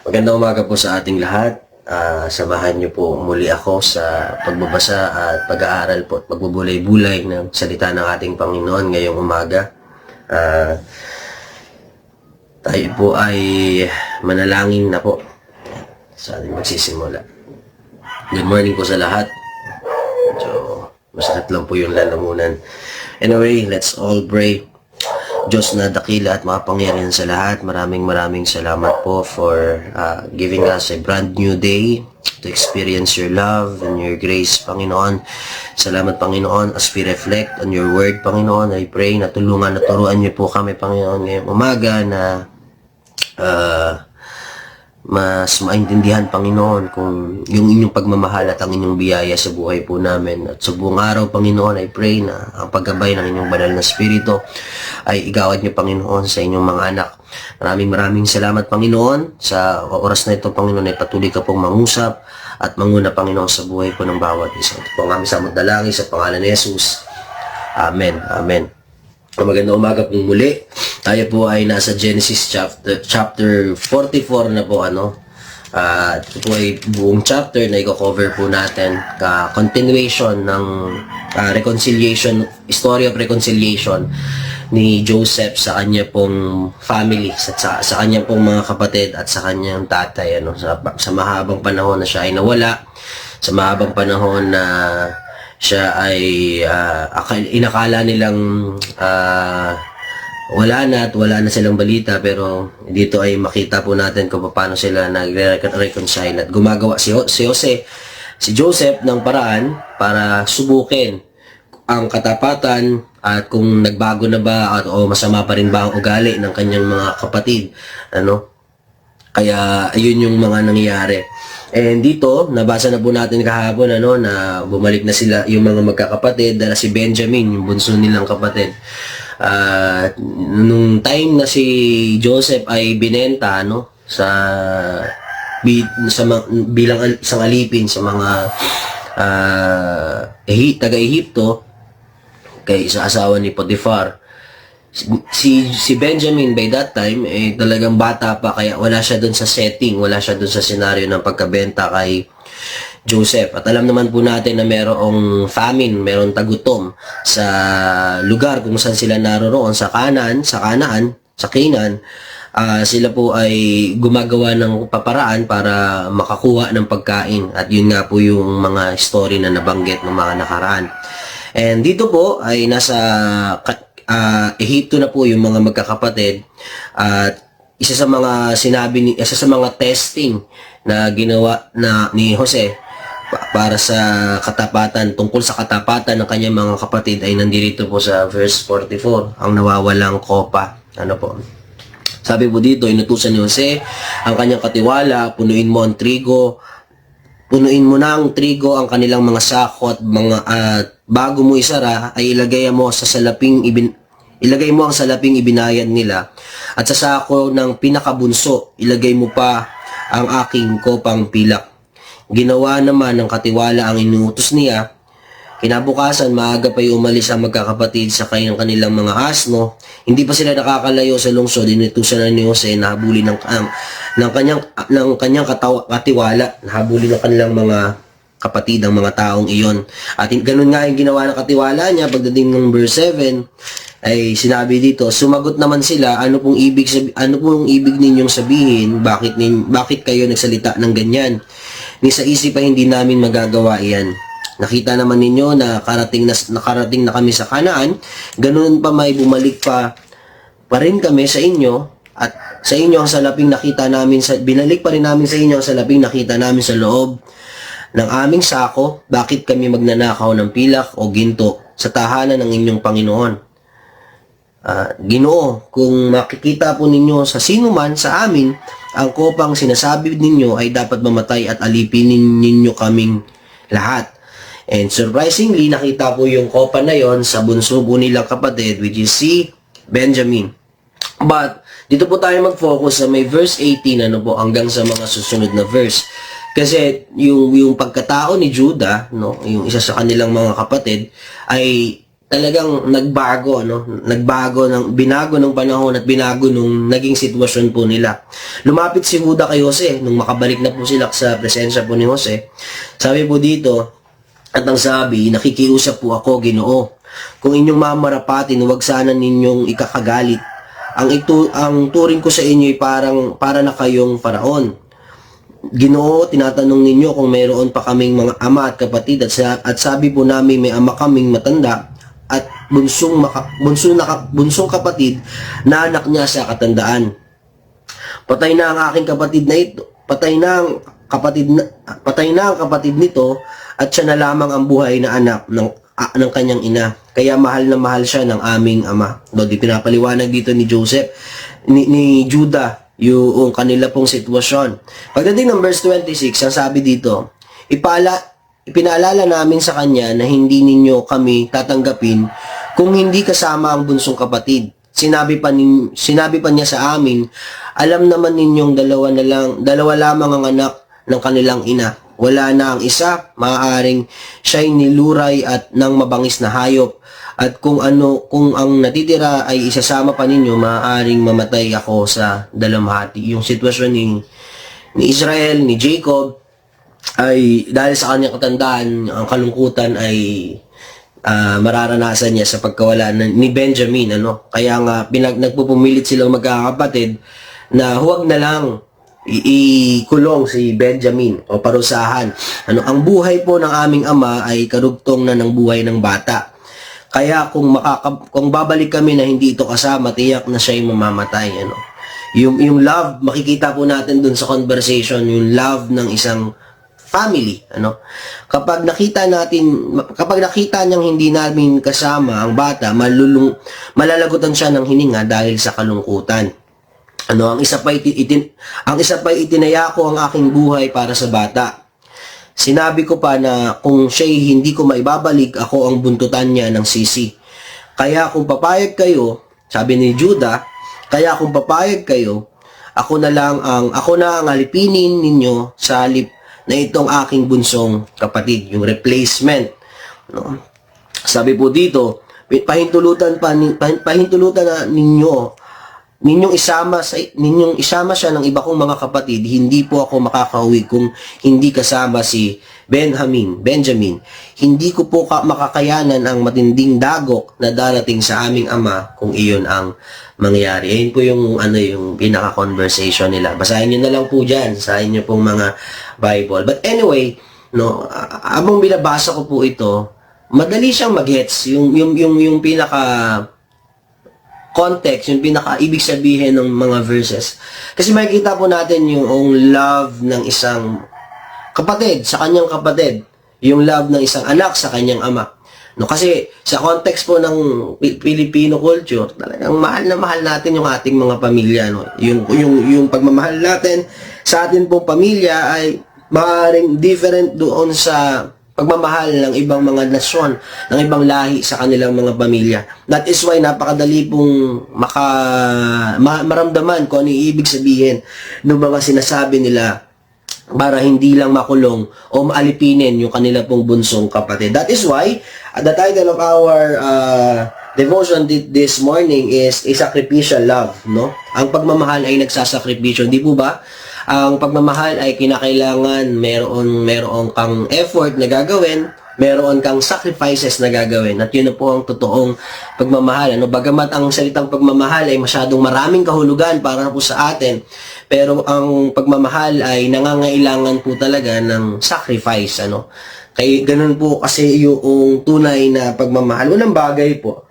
Magandang umaga po sa ating lahat. Samahan niyo po muli ako sa pagbabasa at pag-aaral po at pagbubulay-bulay ng salita ng ating Panginoon ngayong umaga. Tayo po ay manalangin na po sa ating magsisimula. Good morning po sa lahat. So, masakit lang po yung lalamunan. Anyway, let's all pray. Diyos na dakila at makapangyarihan sa lahat, maraming salamat po for giving us a brand new day to experience your love and your grace, Panginoon. Salamat, Panginoon, as we reflect on your word, Panginoon. I pray na tulungan at turuan niyo po kami, Panginoon, ngayong umaga na mas maintindihan, Panginoon, kung yung inyong pagmamahal at ang inyong biyaya sa buhay po namin. At sa buong araw, Panginoon, I pray na ang paggabay ng inyong banal na spirito ay igawad niyo, Panginoon, sa inyong mga anak. Maraming salamat, Panginoon, sa oras na ito, Panginoon, ay patuloy ka pong mangusap at manguna, Panginoon, sa buhay po ng bawat isa. Ito po ang aming samot dalangin sa pangalan ni Jesus. Amen. Amen. Magandang umaga pong muli. Tayo po ay nasa Genesis chapter 44 na po, ito po ay buong chapter na i-cover po natin, continuation ng reconciliation, story of reconciliation ni Joseph sa kanya pong family, sa kanya pong mga kapatid at sa kanyang tatay, sa mahabang panahon na siya ay nawala, sa mahabang panahon na siya ay inakala nilang wala na silang balita, pero dito ay makita po natin kung paano sila nagre-reconcile at gumagawa si Joseph ng paraan para subukin ang katapatan at kung nagbago na ba o masama pa rin ba ang ugali ng kanyang mga kapatid, Kaya ayun yung mga nangyayari. And dito, nabasa na po natin kahapon na bumalik na sila yung mga magkakapatid, dala si Benjamin, yung bunso nilang kapatid. Nung time na si Joseph ay binenta bilang isang alipin sa mga taga-Ehipto kay sa asawa ni Potiphar. Si Benjamin by that time talagang bata pa, kaya wala siya doon sa setting, wala siya doon sa senaryo ng pagkabenta kay Joseph. At alam naman po natin na merong famine, merong tagutom sa lugar kung saan sila naroroon, sa Canaan. Sila po ay gumagawa ng paparaan para makakuha ng pagkain. At yun nga po yung mga story na nabanggit ng mga nakaraan. And dito po ay nasa Ehipto na po yung mga magkakapatid, at isa sa mga testing na ginawa ni Jose para sa katapatan, tungkol sa katapatan ng kanyang mga kapatid ay nandito po sa verse 44, ang nawawalang kopa. Sabi po dito, inutusan ni Jose ang kanyang katiwala, punuin mo ng trigo ang kanilang mga sako at bago mo isara ay ilagay mo ang salaping ibinayad nila, at sa sako ng pinakabunso ilagay mo pa ang aking kopang pilak. Ginawa naman ng katiwala ang inuutos niya. Kinabukasan, maaga pa umalis ang magkakapatid sa kanilang mga asno. Hindi pa sila nakakalayo sa lungsod, inutusan na ni Jose na habulin ng kanyang katiwala, nahabulin ng kanilang mga kapatid, ang mga taong iyon. At ganun nga yung ginawa ng katiwala niya. Pagdating ng verse 7 ay sinabi dito, sumagot naman sila, ano pong ibig ninyong sabihin? Bakit kayo nagsalita ng ganyan? Ni sa isip ay hindi namin magagawa iyan. Nakita naman ninyo na nakarating na kami sa Canaan, ganun pa may bumalik pa rin kami sa inyo, at sa inyo ang salaping nakita namin, binalik pa rin namin sa inyo ang salaping nakita namin sa loob ng aming sako. Bakit kami magnanakaw ng pilak o ginto sa tahanan ng inyong Panginoon? Ginoo, kung makikita po ninyo sa sino man sa amin ang kopang sinasabi ninyo, ay dapat mamatay at alipinin ninyo kaming lahat. And surprisingly, nakita po yung kopa na yon sa bunso po nilang kapatid, which is si Benjamin. But dito po tayo mag-focus sa may verse 18 hanggang sa mga susunod na verse. Kasi yung pagkatao ni Judah, yung isa sa kanilang mga kapatid, ay talagang nagbago, no? Binago ng panahon at binago nung naging sitwasyon po nila. Lumapit si Juda kay Jose nung makabalik na po sila sa presensya po ni Jose. Sabi po dito, at ang sabi, nakikiusap po ako, Ginoo. Kung inyong mamarapatin, huwag sana ninyong ikakagalit. Ang turing ko sa inyo ay para na kayong Faraon. Ginoo, tinatanong ninyo kung mayroon pa kaming mga ama at kapatid at sabi po namin may ama kaming matanda at bunsong kapatid na anak niya sa katandaan. Patay na ang aking kapatid na ito. Patay na ang kapatid nito at siya na lamang ang buhay na anak ng kanyang ina. Kaya mahal na mahal siya ng aming ama. Di pinapaliwanag dito ni Joseph, ni Judah, yung kanila pong sitwasyon. Pagdating ng verse 26, ang sabi dito, ipinaalala namin sa kanya na hindi ninyo kami tatanggapin kung hindi kasama ang bunsong kapatid. Sinabi pa niya sa amin, alam naman ninyong dalawa lamang ang anak ng kanilang ina. Wala na ang isa, maaaring siya'y niluray at ng mabangis na hayop. At kung ang natitira ay isasama pa ninyo, maaaring mamatay ako sa dalamhati. Yung sitwasyon ni Israel, ni Jacob, ay dahil sa kanyang katandaan, ang kalungkutan ay mararanasan niya sa pagkawala ni Benjamin. Kaya nga, nagpupumilit silang magkakapatid na huwag na lang ikulong si Benjamin o parusahan. Ang buhay po ng aming ama ay karugtong na ng buhay ng bata. Kaya kung babalik kami na hindi ito kasama, tiyak na siya'y mamamatay. Yung love, makikita po natin dun sa conversation, yung love ng isang family. Kapag nakita niyang hindi namin kasama ang bata, malalagutan siya ng hininga dahil sa kalungkutan. Ang isa pa itinaya ko ang aking buhay para sa bata. Sinabi ko pa na kung siya'y hindi ko maibabalik, ako ang buntutan niya ng sisi. Kaya kung papayag kayo, sabi ni Judah, kaya kung papayag kayo, ako na ang alipinin ninyo sa halip na itong aking bunsong kapatid, yung replacement. Sabi po dito, pahintulutan na ninyong isama siya ng iba kong mga kapatid, hindi po ako makakauwi kung hindi kasama si Benjamin. Hindi ko po makakayanan ang matinding dagok na darating sa aming ama kung iyon ang mangyari. Ayun po yung pinaka-conversation nila. Basahin niyo na lang po diyan sa inyo pong mga Bible. But anyway, abang binabasa ko po ito, madali siyang mag-gets yung pinaka context, yung pinaka-ibig sabihin ng mga verses. Kasi makikita po natin yung love ng isang kapatid sa kanyang kapatid. Yung love ng isang anak sa kanyang ama. Kasi sa context po ng Filipino culture, talagang mahal na mahal natin yung ating mga pamilya. Yung pagmamahal natin sa atin pong pamilya ay maaaring different doon sa pagmamahal ng ibang mga nasyon, ng ibang lahi sa kanilang mga pamilya. That is why napakadali pong maramdaman kung ano yung ibig sabihin ng mga sinasabi nila para hindi lang makulong o maalipinin yung kanila pong bunsong kapatid. That is why the title of our devotion this morning is a sacrificial love. Ang pagmamahal ay nagsasakripisyo, di po ba? Ang pagmamahal ay kinakailangan meron kang effort na gagawin, meron kang sacrifices na gagawin. At yun na po ang totoong pagmamahal. Bagamat ang salitang pagmamahal ay masyadong maraming kahulugan para po sa atin, pero ang pagmamahal ay nangangailangan po talaga ng sacrifice. Kaya ganun po kasi yung tunay na pagmamahal. Unang bagay po,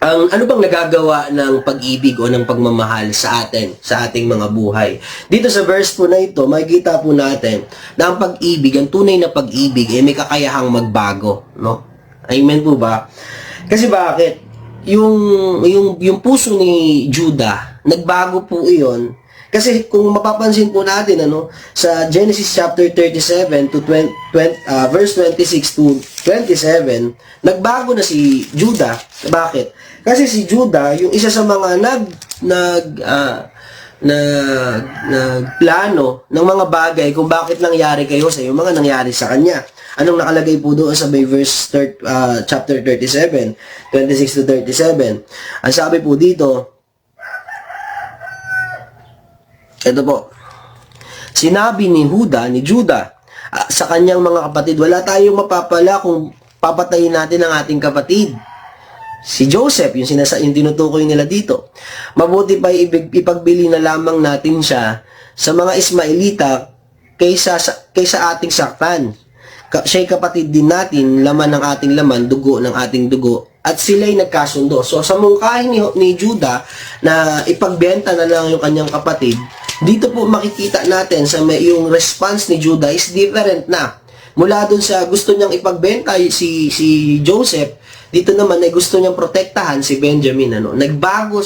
ano bang nagagawa ng pag-ibig o ng pagmamahal sa atin, sa ating mga buhay? Dito sa verse po na ito, makikita po natin na ang pag-ibig, ang tunay na pag-ibig, may kakayahang magbago. Amen po ba? Kasi bakit? Yung puso ni Judah, nagbago po iyon. Kasi kung mapapansin po natin, sa Genesis chapter 37 to verse 26 to 27, nagbago na si Judah. Bakit? Kasi si Judah, yung isa sa mga nagplano ng mga bagay kung bakit nangyari kayo sa yung mga nangyari sa kanya. Anong nakalagay po doon sa may chapter 37, 26 to 37? Ang sabi po dito, ito po, sinabi ni Judah, sa kanyang mga kapatid, wala tayong mapapala kung papatayin natin ang ating kapatid. Si Joseph, yung tinutukoy nila dito. Mabuti pa ipagbili na lamang natin siya sa mga Ismailita kaysa ating saktan. Siya'y kapatid din natin, laman ng ating laman, dugo ng ating dugo. At sila'y nagkasundo. So, sa mungkahin ni Judah na ipagbenta na lang yung kanyang kapatid, dito po makikita natin yung response ni Judah is different na. Mula dun sa gusto niyang ipagbenta si Joseph, dito naman ay gusto niyang protektahan si Benjamin. Nagbago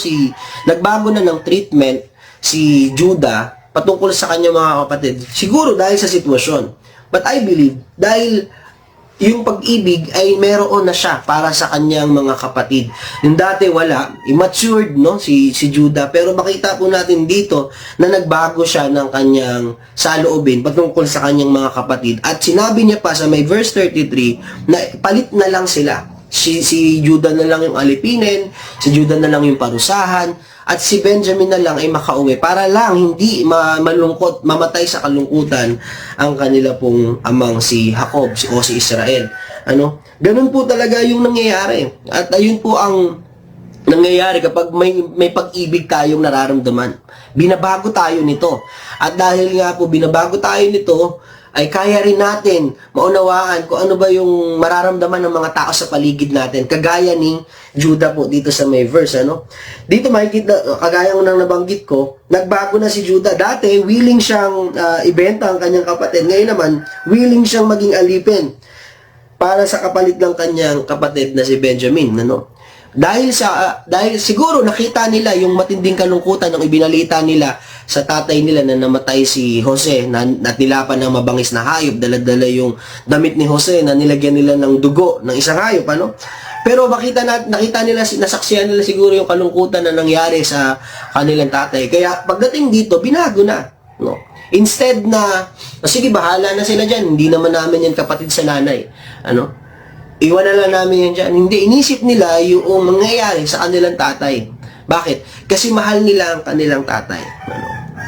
na ng treatment si Judah patungkol sa kanyang mga kapatid. Siguro dahil sa sitwasyon. But I believe, dahil yung pag-ibig ay meron na siya para sa kanyang mga kapatid. Yung dati wala, immature si Judah, pero makita po natin dito na nagbago siya ng kanyang saloobin patungkol sa kanyang mga kapatid. At sinabi niya pa sa may verse 33 na palit na lang sila. Si Judah na lang yung alipinin, si Judah na lang yung parusahan, at si Benjamin na lang ay makauwi para lang hindi malungkot, mamatay sa kalungkutan ang kanila pong amang si Jacob o si Israel. Ganun po talaga yung nangyayari. At ayun po ang nangyayari kapag may pag-ibig tayong nararamdaman. Binabago tayo nito. At dahil nga po binabago tayo nito, ay kaya rin natin maunawaan kung ano ba yung mararamdaman ng mga tao sa paligid natin. Kagaya ni Judah po dito sa may verse, Dito makikita, kagaya ng nabanggit ko, nagbago na si Judah. Dati, willing siyang ibenta ang kanyang kapatid. Ngayon naman, willing siyang maging alipin para sa kapalit ng kanyang kapatid na si Benjamin, Dahil siguro nakita nila yung matinding kalungkutan ng ibinalita nila sa tatay nila na namatay si Jose, na nilapan ng mabangis na hayop, dala-dala yung damit ni Jose na nilagyan nila ng dugo ng isang hayop, Pero nakita nila, nasaksihan nila siguro yung kalungkutan na nangyari sa kanilang tatay. Kaya pagdating dito, binago na, Instead na, sige, bahala na sila dyan, hindi naman namin yan kapatid sa nanay, iwan na lang namin yan dyan. Hindi, inisip nila yung mangyayari sa kanilang tatay. Bakit? Kasi mahal nila ang kanilang tatay.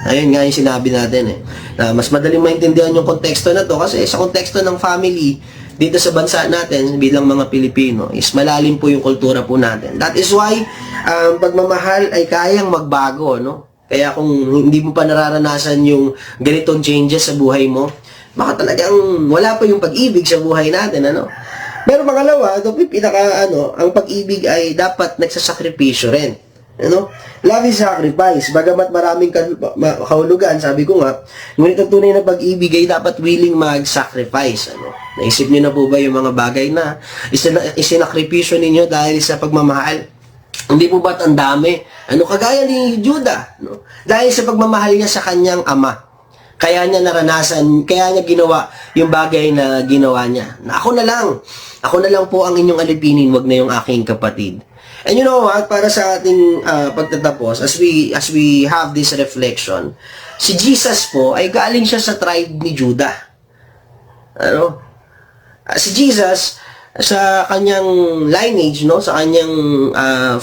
Ayun nga yung sinabi natin na mas madaling maintindihan yung konteksto na to kasi sa konteksto ng family dito sa bansa natin bilang mga Pilipino is malalim po yung kultura po natin. That is why pagmamahal ay kayang magbago, Kaya kung hindi mo pa nararanasan yung ganitong changes sa buhay mo, baka talagang wala pa yung pag-ibig sa buhay natin, Pero pangalawa, ang pag-ibig ay dapat nagsasakripisyo rin. Love is sacrifice. Bagamat maraming kahulugan, sabi ko nga, ngunit ang tunay na pag-ibig ay dapat willing mag-sacrifice. Naisip niyo na po ba yung mga bagay na isinakripisyo ninyo dahil sa pagmamahal? Hindi po ba't ang dami? Kagaya ni Judah, dahil sa pagmamahal niya sa kanyang ama. Kaya niya naranasan, kaya niya ginawa yung bagay na ginawa niya. Ako na lang po ang inyong alipinin, wag na yung aking kapatid. And you know what, para sa ating pagtatapos, as we have this reflection, si Jesus po ay galing siya sa tribe ni Judah. Si Jesus, sa kanyang lineage, sa kanyang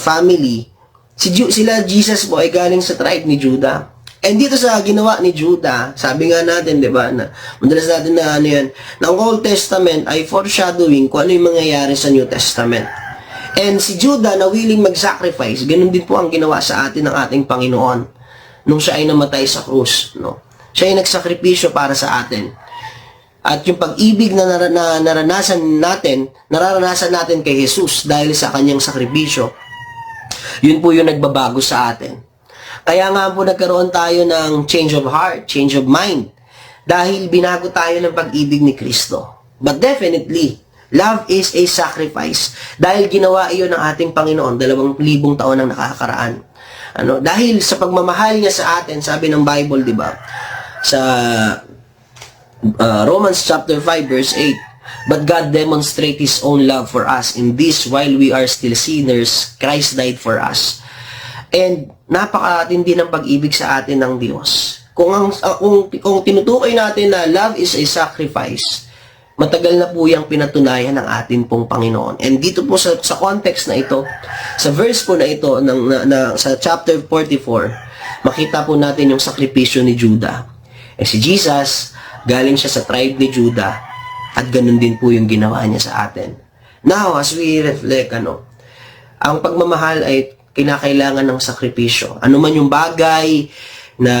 family, sila Jesus po ay galing sa tribe ni Judah. And dito sa ginawa ni Judah, sabi nga natin, di ba, na madalas natin na na ang Old Testament ay foreshadowing kung ano yung mangyayari sa New Testament. And si Judah na willing mag-sacrifice, ganun din po ang ginawa sa atin ng ating Panginoon nung siya ay namatay sa krus. Siya ay nagsakripisyo para sa atin. At yung pag-ibig na naranasan natin kay Jesus dahil sa kanyang sakripisyo, yun po yung nagbabago sa atin. Kaya nga po nagkaroon tayo ng change of heart, change of mind, dahil binago tayo ng pag-ibig ni Kristo. But definitely, love is a sacrifice. Dahil ginawa iyon ng ating Panginoon 2,000 taon ang nakakaraan. Dahil sa pagmamahal niya sa atin, sabi ng Bible, di ba? Sa Romans chapter 5 verse 8, but God demonstrates His own love for us in this, while we are still sinners, Christ died for us. And napakatindi ng pag-ibig sa atin ng Diyos. Kung tinutukoy natin na love is a sacrifice, Matagal na po yung pinatunayan ng atin pong Panginoon. And dito po sa context na ito, sa verse po na ito, sa chapter 44, makita po natin yung sakripisyo ni Judah. Si Jesus, galing siya sa tribe ni Judah, at ganun din po yung ginawa niya sa atin. Now, as we reflect, ang pagmamahal ay kinakailangan ng sakripisyo. Ano man yung bagay na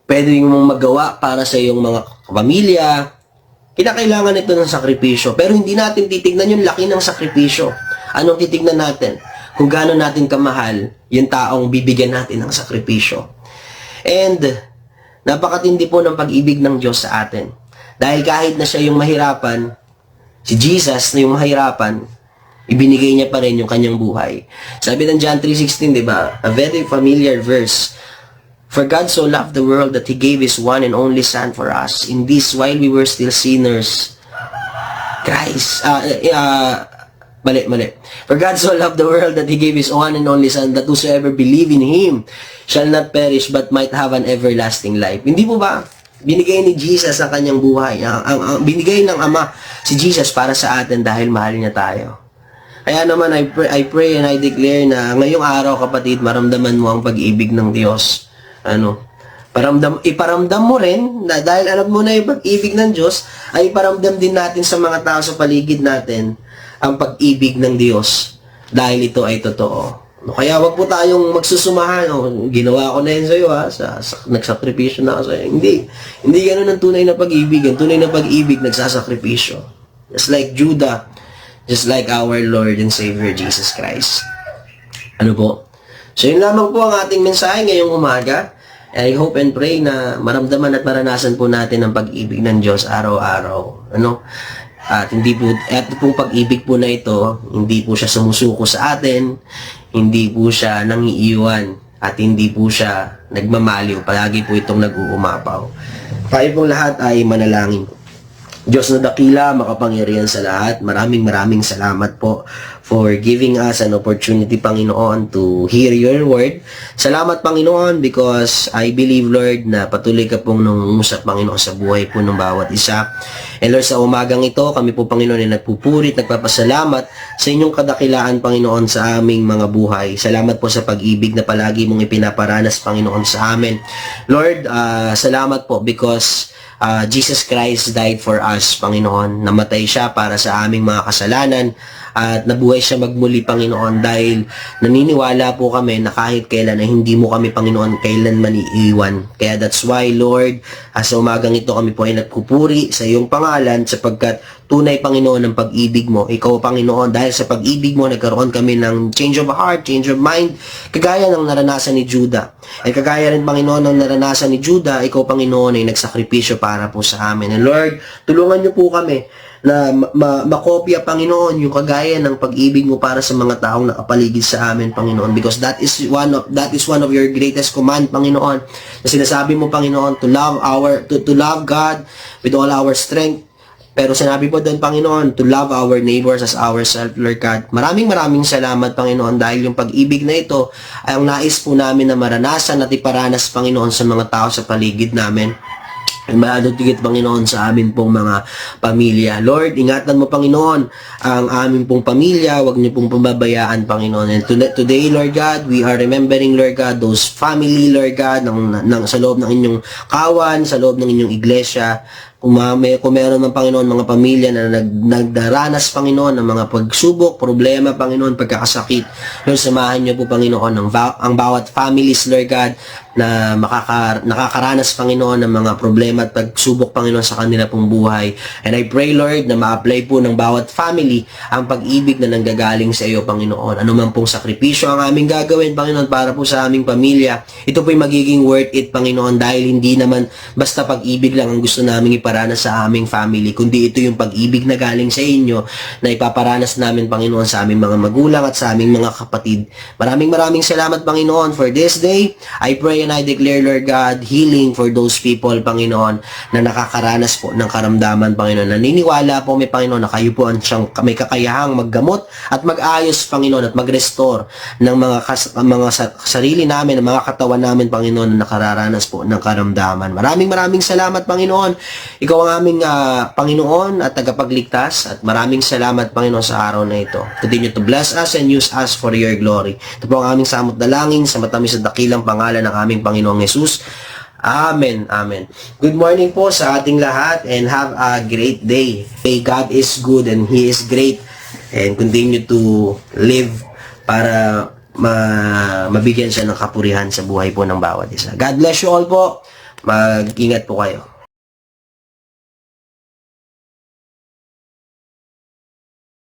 pwede mong magawa para sa iyong mga pamilya, kinakailangan ito ng sakripisyo. Pero hindi natin titignan yung laki ng sakripisyo. Anong titignan natin? Kung gaano natin kamahal yung taong bibigyan natin ng sakripisyo. And napakatindi po ng pag-ibig ng Diyos sa atin. Dahil kahit na siya yung mahirapan, si Jesus na yung mahirapan, ibinigay niya pa rin yung kanyang buhay. Sabi ng John 3:16, di ba? A very familiar verse. For God so loved the world that He gave His one and only Son for us. In this, while we were still sinners, Mali. For God so loved the world that He gave His one and only Son, that whosoever believe in Him shall not perish but might have an everlasting life. Hindi po ba? Binigay ni Jesus ang kanyang buhay. Binigay ng Ama si Jesus para sa atin dahil mahal niya tayo. Kaya naman, I pray and I declare na ngayong araw, kapatid, maramdaman mo ang pag-ibig ng Diyos. Iparamdam mo rin na dahil alam mo na yung pag-ibig ng Diyos, ay iparamdam din natin sa mga tao sa paligid natin ang pag-ibig ng Diyos dahil ito ay totoo. Kaya wag po tayong magsusumahan. Ginawa ko na yun sa'yo, nagsakripisyo na ako sa'yo. Hindi ganun ang tunay na pag-ibig. Ang tunay na pag-ibig nagsasakripisyo. Just like Judah, just like our Lord and Savior Jesus Christ. So yun lamang po ang ating mensahe ngayong umaga. I hope and pray na maramdaman at maranasan po natin ang pag-ibig ng Diyos araw-araw. At pong pag-ibig po na ito, hindi po siya sumusuko sa atin, hindi po siya nangiiwan, at hindi po siya nagmamaliw. Palagi po itong nag-uumapaw. Tayo pong lahat ay manalangin. Diyos na dakila, makapangyarihan sa lahat, maraming salamat po for giving us an opportunity, Panginoon, to hear your word. Salamat, Panginoon, because I believe, Lord, na patuloy ka pong nangungusap, Panginoon, sa buhay po ng bawat isa. And Lord, sa umagang ito, kami po, Panginoon, ay nagpupurit, nagpapasalamat sa inyong kadakilaan, Panginoon, sa aming mga buhay. Salamat po sa pag-ibig na palagi mong ipinaparanas, Panginoon, sa amin. Lord, salamat po because Jesus Christ died for us, Panginoon. Namatay siya para sa aming mga kasalanan at nabuhay siya magmuli, Panginoon, dahil naniniwala po kami na kahit kailan ay hindi mo kami, Panginoon, kailanman iiwan. Kaya that's why, Lord, sa umagang ito kami po ay nagpupuri sa iyong pangalan sapagkat tunay, Panginoon, ang pag-ibig mo. Ikaw, Panginoon, dahil sa pag-ibig mo, nagkaroon kami ng change of heart, change of mind, kagaya ng naranasan ni Judah. At kagaya rin, Panginoon, ng naranasan ni Judah, ikaw, Panginoon, ay nagsakripisyo para po sa amin. And Lord, tulungan niyo po kami na makopya, Panginoon, yung kagaya ng pag-ibig mo para sa mga taong nakapaligid sa amin, Panginoon, because that is one of your greatest command, Panginoon, na sinasabi mo, Panginoon, to love God with all our strength. Pero sinabi po doon, Panginoon, to love our neighbors as ourselves, Lord God. Maraming salamat, Panginoon, dahil yung pag-ibig na ito ay ang nais po namin na maranasan at iparanas, Panginoon, sa mga tao sa paligid namin. Ay maadot-tigit, Panginoon, sa amin pong mga pamilya. Lord, ingatan mo, Panginoon, ang amin pong pamilya. Huwag niyo pong pababayaan, Panginoon. And today, Lord God, we are remembering, Lord God, those family, Lord God, sa loob ng inyong kawan, sa loob ng inyong iglesia. Kung meron ng Panginoon mga pamilya na nagdaranas, Panginoon, ng mga pagsubok, problema, Panginoon, pagkakasakit, Lord, samahan niyo po, Panginoon, ang bawat families, Lord God, na nakakaranas, Panginoon, ng mga problema at pagsubok, Panginoon, sa kanila pong buhay. And I pray, Lord, na ma-apply po ng bawat family ang pag-ibig na nanggagaling sa iyo, Panginoon. Ano man pong sakripisyo ang aming gagawin, Panginoon, para po sa aming pamilya, ito po'y magiging worth it, Panginoon, dahil hindi naman basta pag-ibig lang ang gusto naming iparanas sa aming family, kundi ito yung pag-ibig na galing sa inyo na ipaparanas namin, Panginoon, sa aming mga magulang at sa aming mga kapatid. Maraming salamat, Panginoon, for this day. I pray and I declare, Lord God, healing for those people, Panginoon, na nakakaranas po ng karamdaman, Panginoon. Naniniwala po, may Panginoon, na kayo po may kakayahang maggamot at mag-ayos, Panginoon, at mag-restore ng mga sarili namin, ng mga katawan namin, Panginoon, na nakararanas po ng karamdaman. Maraming salamat, Panginoon. Ikaw ang aming Panginoon at tagapagligtas at maraming salamat, Panginoon, sa araw na ito. Continue to bless us and use us for your glory. Ito po ang aming samot dalangin sa matamis at dakilang pangalan ng aming Panginoong Jesus. Amen. Amen. Good morning po sa ating lahat and have a great day. May God is good and He is great and continue to live para mabigyan siya ng kapurihan sa buhay po ng bawat isa. God bless you all po. Mag-ingat po kayo.